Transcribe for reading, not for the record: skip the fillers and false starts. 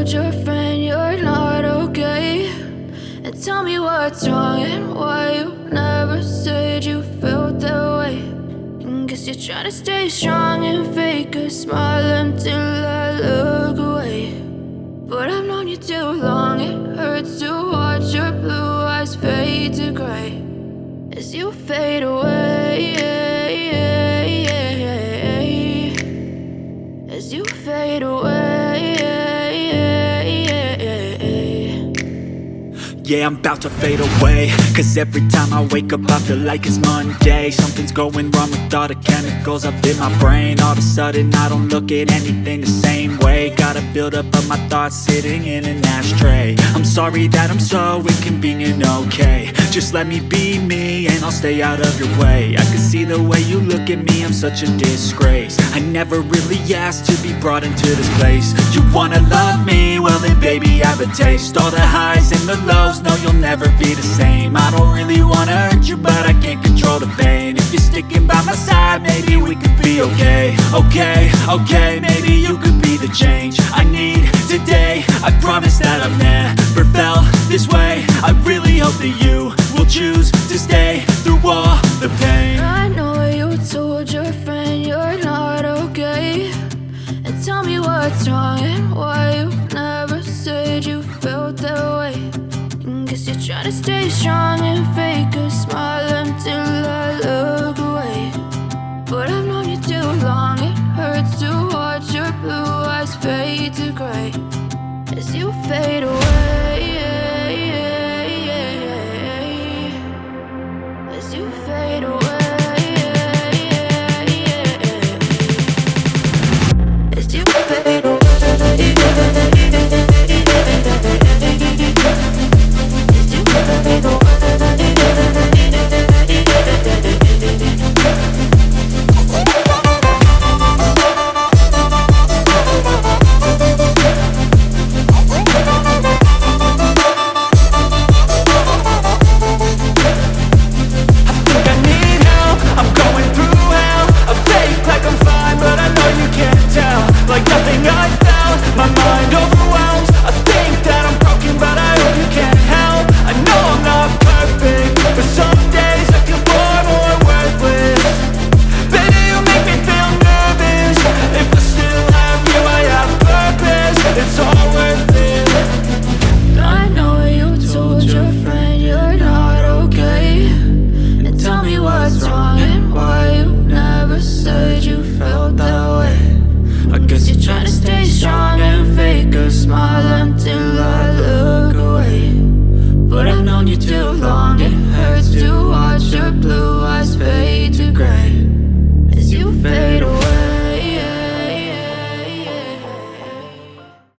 told your friend you're not okay, and tell me what's wrong and why you never said you felt that way. And guess you're trying to stay strong and fake a smile until I look away. But I've known you too long, it hurts to watch your blue eyes fade to gray as you fade away, as you fade away. Yeah, I'm about to fade away, cause every time I wake up I feel like it's Monday. Something's going wrong with all the chemicals up in my brain. All of a sudden I don't look at anything the same way. Got a buildup of my thoughts sitting in an ashtray. I'm sorry that I'm so inconvenient, okay. Just let me be me and I'll stay out of your way. I can see the way you look at me, I'm such a disgrace. I never really asked to be brought into this place. You wanna love me? Well then baby I have a taste. All the highs and the lows, no you'll never be the same. I don't really wanna hurt you but I can't control the pain. If you're sticking by my side maybe we could be okay. Okay, maybe you could be the change I need today. I promise that I've never felt this way. I really hope that you will choose to stay through all the pain. I know you told your friend you're not okay, and tell me what's wrong and why you never said you felt that way. And guess you're trying to stay strong and fake a smile until I look away. But I've known you too long, it hurts to watch your blue eyes fade to gray as you fade away.